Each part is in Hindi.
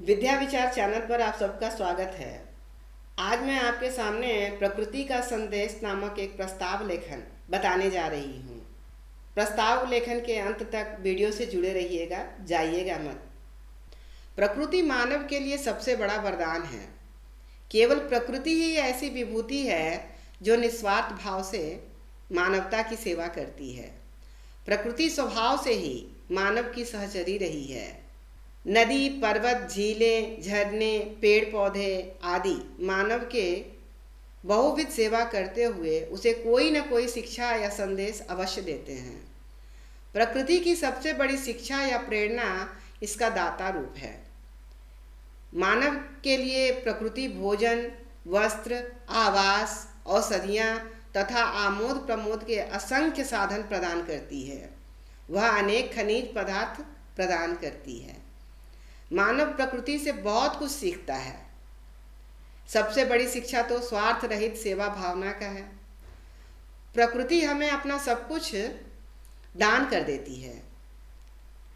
विद्या विचार चैनल पर आप सबका स्वागत है। आज मैं आपके सामने प्रकृति का संदेश नामक एक प्रस्ताव लेखन बताने जा रही हूँ। प्रस्ताव लेखन के अंत तक वीडियो से जुड़े रहिएगा, जाइएगा मत। प्रकृति मानव के लिए सबसे बड़ा वरदान है। केवल प्रकृति ही ऐसी विभूति है जो निस्वार्थ भाव से मानवता की सेवा करती है। प्रकृति स्वभाव से ही मानव की सहचरी रही है। नदी, पर्वत, झीलें, झरने, पेड़ पौधे आदि मानव के बहुविध सेवा करते हुए उसे कोई न कोई शिक्षा या संदेश अवश्य देते हैं। प्रकृति की सबसे बड़ी शिक्षा या प्रेरणा इसका दाता रूप है। मानव के लिए प्रकृति भोजन, वस्त्र, आवास, औषधियाँ तथा आमोद प्रमोद के असंख्य साधन प्रदान करती है। वह अनेक खनिज पदार्थ प्रदान करती है। मानव प्रकृति से बहुत कुछ सीखता है। सबसे बड़ी शिक्षा तो स्वार्थ रहित सेवा भावना का है। प्रकृति हमें अपना सब कुछ दान कर देती है।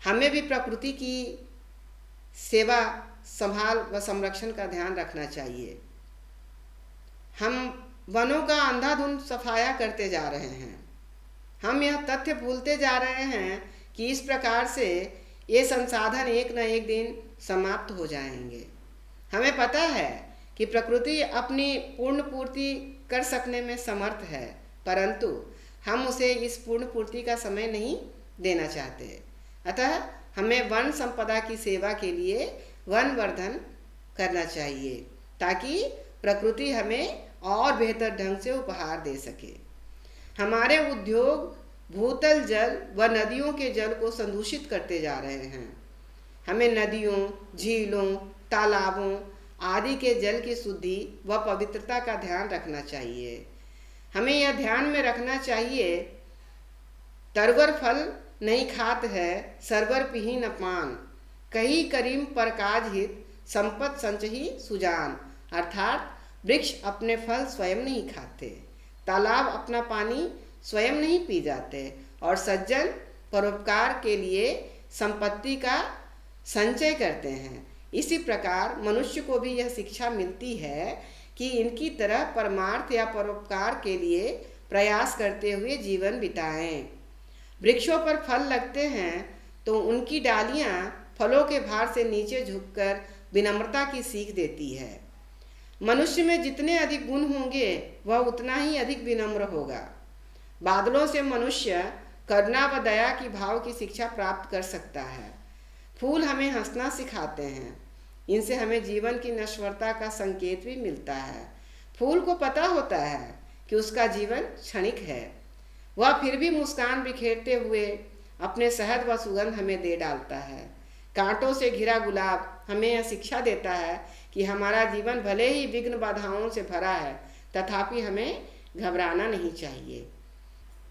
हमें भी प्रकृति की सेवा, संभाल व संरक्षण का ध्यान रखना चाहिए। हम वनों का अंधाधुंध सफाया करते जा रहे हैं। हम यह तथ्य भूलते जा रहे हैं कि इस प्रकार से ये संसाधन एक न एक दिन समाप्त हो जाएंगे। हमें पता है कि प्रकृति अपनी पूर्ण पूर्ति कर सकने में समर्थ है, परंतु हम उसे इस पूर्ण पूर्ति का समय नहीं देना चाहते। अतः हमें वन संपदा की सेवा के लिए वन वर्धन करना चाहिए, ताकि प्रकृति हमें और बेहतर ढंग से उपहार दे सके। हमारे उद्योग भूतल जल व नदियों के जल को संदूषित करते जा रहे हैं। हमें नदियों, झीलों, तालाबों आदि के जल की शुद्धि व पवित्रता का ध्यान रखना चाहिए। हमें यह ध्यान में रखना चाहिए, तरवर फल नहीं खात है, सरवर पिही न पान, कही करीम पर काज हित, संपत संचही सुजान। अर्थात वृक्ष अपने फल स्वयं नहीं खाते, तालाब अपना पानी स्वयं नहीं पी जाते और सज्जन परोपकार के लिए संपत्ति का संचय करते हैं। इसी प्रकार मनुष्य को भी यह शिक्षा मिलती है कि इनकी तरह परमार्थ या परोपकार के लिए प्रयास करते हुए जीवन बिताएं। वृक्षों पर फल लगते हैं तो उनकी डालियां फलों के भार से नीचे झुककर विनम्रता की सीख देती है। मनुष्य में जितने अधिक गुण होंगे वह उतना ही अधिक विनम्र होगा। बादलों से मनुष्य करुणा व दया की भाव की शिक्षा प्राप्त कर सकता है। फूल हमें हंसना सिखाते हैं। इनसे हमें जीवन की नश्वरता का संकेत भी मिलता है। फूल को पता होता है कि उसका जीवन क्षणिक है। वह फिर भी मुस्कान बिखेरते हुए अपने शहद व सुगंध हमें दे डालता है। कांटों से घिरा गुलाब हमें यह शिक्षा देता है कि हमारा जीवन भले ही विघ्न बाधाओं से भरा है, तथापि हमें घबराना नहीं चाहिए।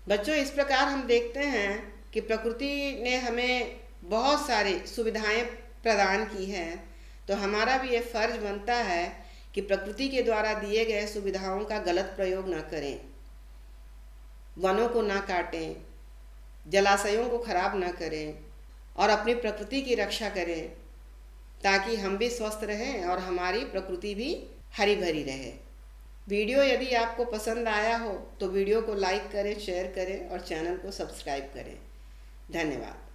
बच्चों, इस प्रकार हम देखते हैं कि प्रकृति ने हमें बहुत सारी सुविधाएं प्रदान की हैं, तो हमारा भी ये फर्ज बनता है कि प्रकृति के द्वारा दिए गए सुविधाओं का गलत प्रयोग न करें, वनों को ना काटें, जलाशयों को खराब ना करें और अपनी प्रकृति की रक्षा करें, ताकि हम भी स्वस्थ रहें और हमारी प्रकृति भी हरी भरी रहे। वीडियो यदि आपको पसंद आया हो तो वीडियो को लाइक करें, शेयर करें और चैनल को सब्सक्राइब करें। धन्यवाद।